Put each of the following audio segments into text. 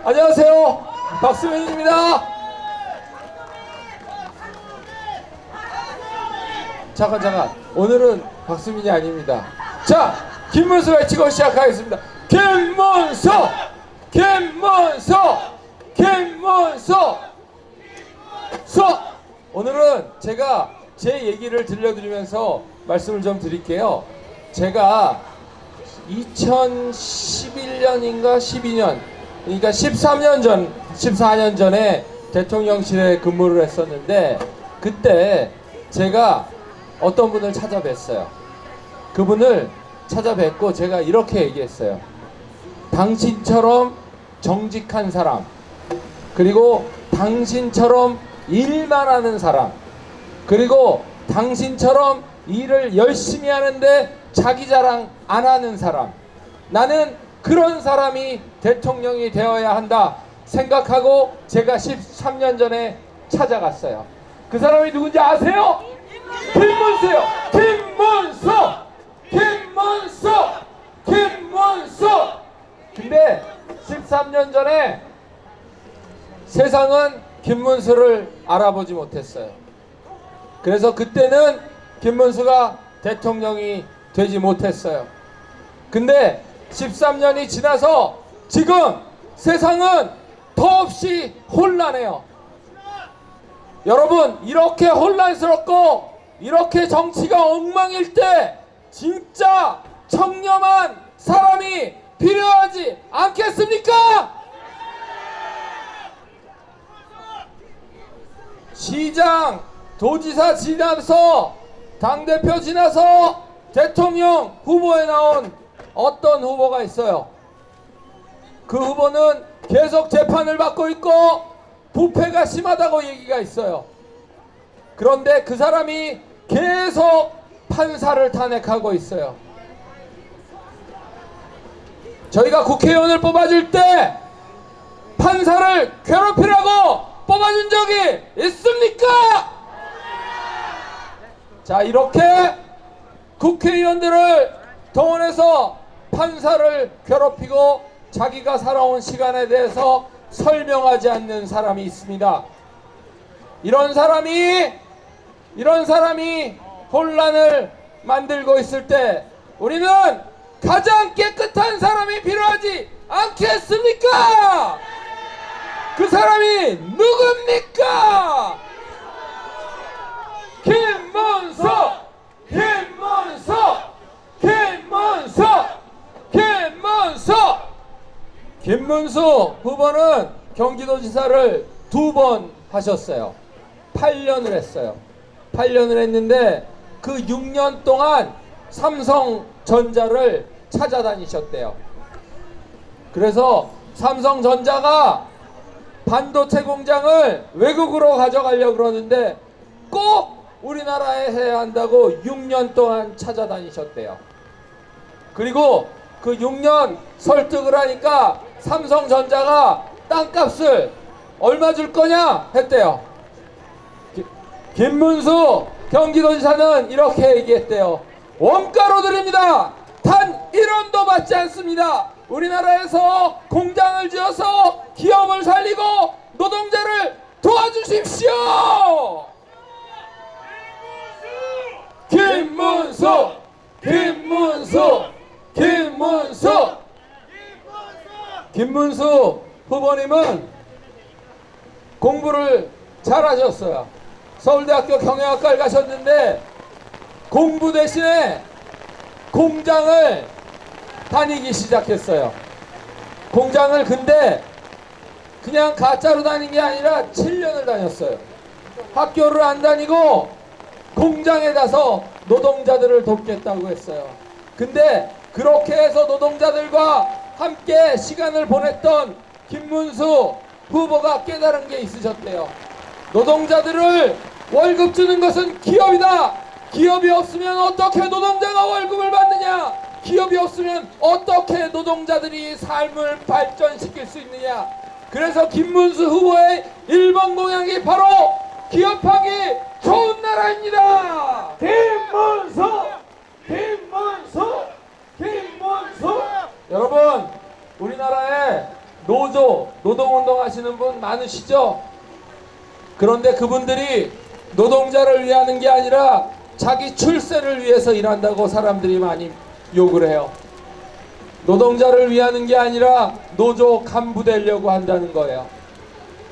안녕하세요. 박수민입니다. 잠깐. 오늘은 박수민이 아닙니다. 자, 김문수 외치고 시작하겠습니다. 김문수! 오늘은 제가 제 얘기를 들려드리면서 말씀을 좀 드릴게요. 제가 2011년인가 12년, 그러니까 14년 전에 대통령실에 근무를 했었는데, 그때 제가 어떤 분을 찾아뵀어요. 그분을 찾아뵙고 제가 이렇게 얘기했어요. 당신처럼 정직한 사람, 그리고 당신처럼 일만 하는 사람, 그리고 당신처럼 일을 열심히 하는데 자기 자랑 안 하는 사람, 나는 그런 사람이 대통령이 되어야 한다 생각하고 제가 13년 전에 찾아갔어요. 그 사람이 누군지 아세요? 김문수요. 김문수. 근데 13년 전에 세상은 김문수를 알아보지 못했어요. 그래서 그때는 김문수가 대통령이 되지 못했어요. 근데 13년이 지나서 지금 세상은 더없이 혼란해요. 여러분, 이렇게 혼란스럽고 이렇게 정치가 엉망일 때 진짜 청렴한 사람이 필요하지 않겠습니까? 시장, 도지사 지나서 당대표 지나서 대통령 후보에 나온 어떤 후보가 있어요. 그 후보는 계속 재판을 받고 있고 부패가 심하다고 얘기가 있어요. 그런데 그 사람이 계속 판사를 탄핵하고 있어요. 저희가 국회의원을 뽑아줄 때 판사를 괴롭히라고 뽑아준 적이 있습니까? 자, 이렇게 국회의원들을 동원해서 판사를 괴롭히고 자기가 살아온 시간에 대해서 설명하지 않는 사람이 있습니다. 이런 사람이 혼란을 만들고 있을 때 우리는 가장 깨끗한 사람이 필요하지 않겠습니까? 그 사람이 누굽니까? 김문수 후보는 경기도지사를 2번 하셨어요. 8년을 했어요. 8년을 했는데 그 6년 동안 삼성전자를 찾아다니셨대요. 그래서 삼성전자가 반도체 공장을 외국으로 가져가려고 그러는데 꼭 우리나라에 해야 한다고 6년 동안 찾아다니셨대요. 그리고 그 6년 설득을 하니까 삼성전자가 땅값을 얼마 줄 거냐 했대요. 김문수 경기도지사는 이렇게 얘기했대요. 원가로 드립니다. 단 1원도 받지 않습니다. 우리나라에서 공장을 지어서 기업을 살리고 노동자를 도와주십시오. 김문수 후보님은 공부를 잘하셨어요. 서울대학교 경영학과를 가셨는데 공부 대신에 공장을 다니기 시작했어요. 공장을 근데 그냥 가짜로 다닌 게 아니라 7년을 다녔어요. 학교를 안 다니고 공장에 가서 노동자들을 돕겠다고 했어요. 근데 그렇게 해서 노동자들과 함께 시간을 보냈던 김문수 후보가 깨달은 게 있으셨대요. 노동자들을 월급 주는 것은 기업이다. 기업이 없으면 어떻게 노동자가 월급을 받느냐? 기업이 없으면 어떻게 노동자들이 삶을 발전시킬 수 있느냐? 그래서 김문수 후보의 1번 공약이 바로 기업하기 좋은 나라입니다. 김문수. 여러분, 우리나라에 노동운동 하시는 분 많으시죠? 그런데 그분들이 노동자를 위하는 게 아니라 자기 출세를 위해서 일한다고 사람들이 많이 욕을 해요. 노동자를 위하는 게 아니라 노조 간부 되려고 한다는 거예요.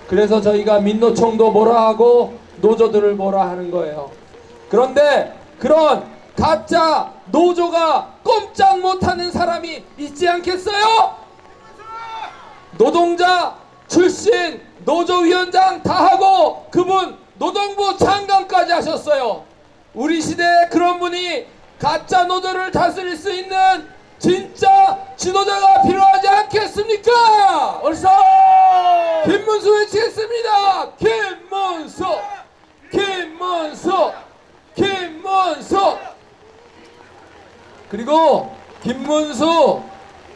그래서 저희가 민노총도 뭐라 하고 노조들을 뭐라 하는 거예요. 그런데 그런 가짜 노조가 꼼짝 못하는 사람이 있지 않겠어요? 노동자 출신 노조위원장 다 하고 그분 노동부 장관까지 하셨어요. 우리 시대에 그런 분이 가짜 노조를 다스릴 수 있는 진짜 지도자가 필요하지 않겠습니까? 얼싸! 김문수 외치겠습니다. 김문수! 김문수! 김문수! 그리고 김문수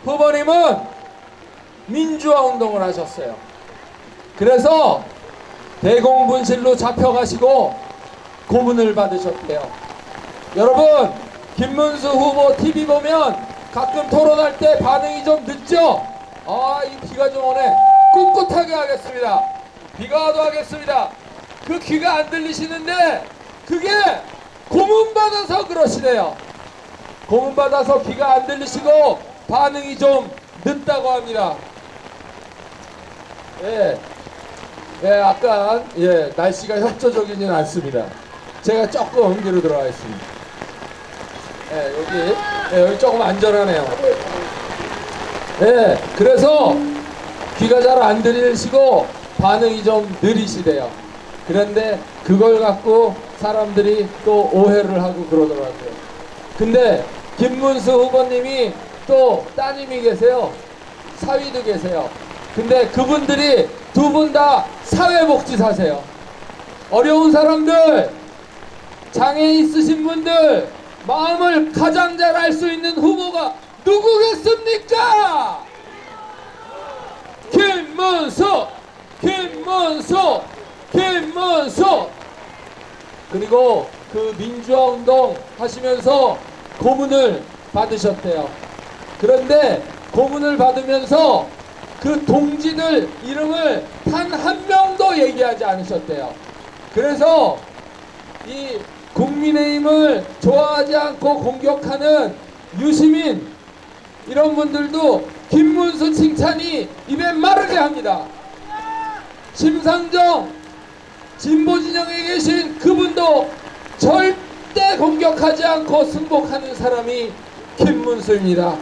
후보님은 민주화 운동을 하셨어요. 그래서 대공분실로 잡혀가시고 고문을 받으셨대요. 여러분, 김문수 후보 TV 보면 가끔 토론할 때 반응이 좀 늦죠? 이 비가 좀 오네. 꿋꿋하게 하겠습니다. 비가 와도 하겠습니다. 그 귀가 안 들리시는데 그게 고문받아서 그러시네요. 고문받아서 귀가 안 들리시고 반응이 좀 늦다고 합니다. 약간 날씨가 협조적이진 않습니다. 제가 조금 뒤로 들어가 있습니다. 여기 조금 안전하네요. 그래서 귀가 잘 안 들리시고 반응이 좀 느리시대요. 그런데 그걸 갖고 사람들이 또 오해를 하고 그러더라고요. 근데 김문수 후보님이 또 따님이 계세요. 사위도 계세요. 근데 그분들이 두 분 다 사회복지사세요. 어려운 사람들, 장애 있으신 분들 마음을 가장 잘 알 수 있는 후보가 누구겠습니까? 김문수! 김문수! 김문수! 그리고 그 민주화 운동 하시면서 고문을 받으셨대요. 그런데 고문을 받으면서 그 동지들 이름을 단 한 명도 얘기하지 않으셨대요. 그래서 이 국민의힘을 좋아하지 않고 공격하는 유시민 이런 분들도 김문수 칭찬이 입에 마르게 합니다. 심상정 진보진영에 계신 그분도 절대 공격하지 않고 승복하는 사람이 김문수입니다.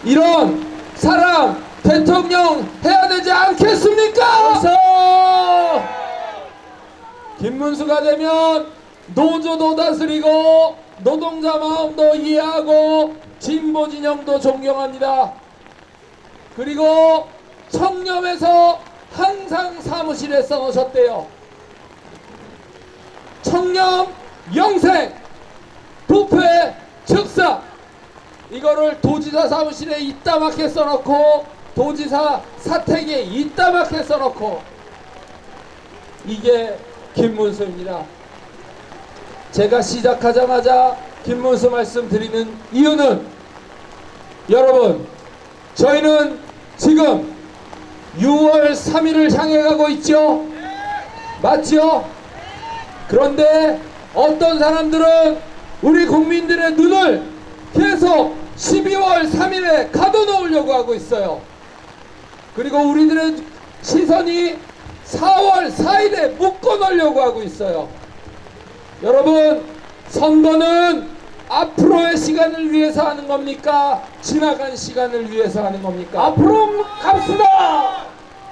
이런 사람 대통령 해야 되지 않겠습니까? 김문수가 되면 노조도 다스리고 노동자 마음도 이해하고 진보진영도 존경합니다. 그리고 청렴에서 항상 사무실에 써놓으셨대요. 청렴 영생 부패 즉사 이거를 도지사 사무실에 이따맣게 써놓고 도지사 사택에 이따맣게 써놓고 이게 김문수입니다. 제가 시작하자마자 김문수 말씀드리는 이유는 여러분 저희는 지금 6월 3일을 향해 가고 있죠. 맞죠? 그런데 어떤 사람들은 우리 국민들의 눈을 계속 12월 3일에 가둬놓으려고 하고 있어요. 그리고 우리들의 시선이 4월 4일에 묶어놓으려고 하고 있어요. 여러분, 선거는 앞으로의 시간을 위해서 하는 겁니까? 지나간 시간을 위해서 하는 겁니까? 앞으로 갑시다.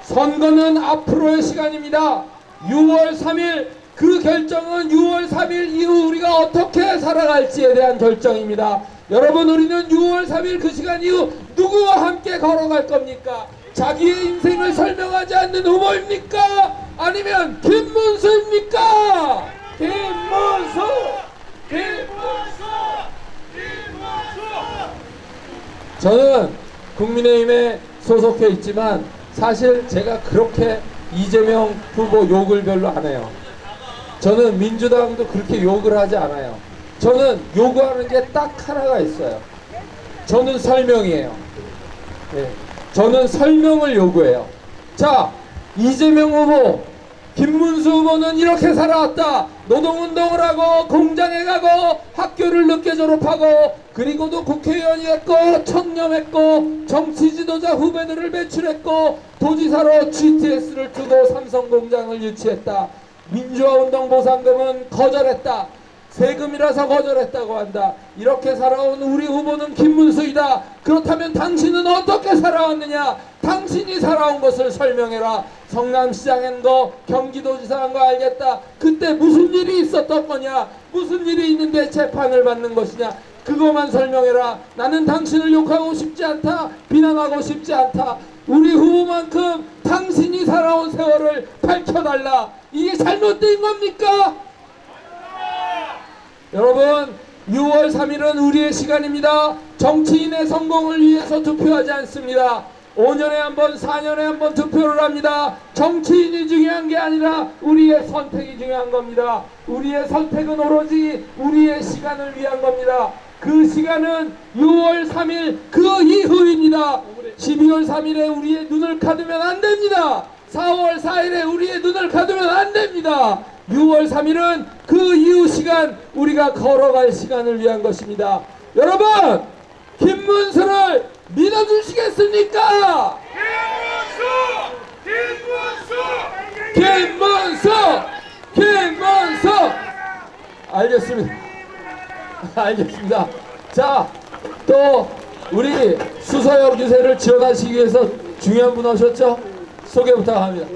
선거는 앞으로의 시간입니다. 6월 3일 그 결정은 6월 3일 이후 우리가 어떻게 살아갈지에 대한 결정입니다. 여러분, 우리는 6월 3일 그 시간 이후 누구와 함께 걸어갈 겁니까? 자기의 인생을 설명하지 않는 후보입니까? 아니면 김문수입니까? 김문수! 김문수! 김문수! 저는 국민의힘에 소속해 있지만 사실 제가 그렇게 이재명 후보 욕을 별로 안 해요. 저는 민주당도 그렇게 욕을 하지 않아요. 저는 요구하는 게 딱 하나가 있어요. 저는 설명이에요. 저는 설명을 요구해요. 자, 이재명 후보, 김문수 후보는 이렇게 살아왔다. 노동운동을 하고 공장에 가고 학교를 늦게 졸업하고 그리고도 국회의원이었고 청렴했고 정치 지도자 후배들을 배출했고 도지사로 GTS를 두고 삼성공장을 유치했다. 민주화운동 보상금은 거절했다. 세금이라서 거절했다고 한다. 이렇게 살아온 우리 후보는 김문수이다. 그렇다면 당신은 어떻게 살아왔느냐? 당신이 살아온 것을 설명해라. 성남시장 한 거, 경기도지사 한 거 알겠다. 그때 무슨 일이 있었던 거냐? 무슨 일이 있는데 재판을 받는 것이냐? 그것만 설명해라. 나는 당신을 욕하고 싶지 않다. 비난하고 싶지 않다. 우리 후보만큼 당신이 살아온 세월을 밝혀달라. 이게 잘못된 겁니까? 여러분, 6월 3일은 우리의 시간입니다. 정치인의 성공을 위해서 투표하지 않습니다. 5년에 한 번, 4년에 한 번 투표를 합니다. 정치인이 중요한 게 아니라 우리의 선택이 중요한 겁니다. 우리의 선택은 오로지 우리의 시간을 위한 겁니다. 그 시간은 6월 3일 그 이후입니다. 12월 3일에 우리의 눈을 가두면 안 됩니다. 4월 4일에 우리의 눈을 가두면 안 됩니다. 6월 3일은 그 이후 시간, 우리가 걸어갈 시간을 위한 것입니다. 여러분, 김문수를 믿어주시겠습니까? 김문수! 알겠습니다. 알겠습니다. 자, 또 우리 수서역 유세를 지원하시기 위해서 중요한 분 오셨죠? 소개 부탁합니다.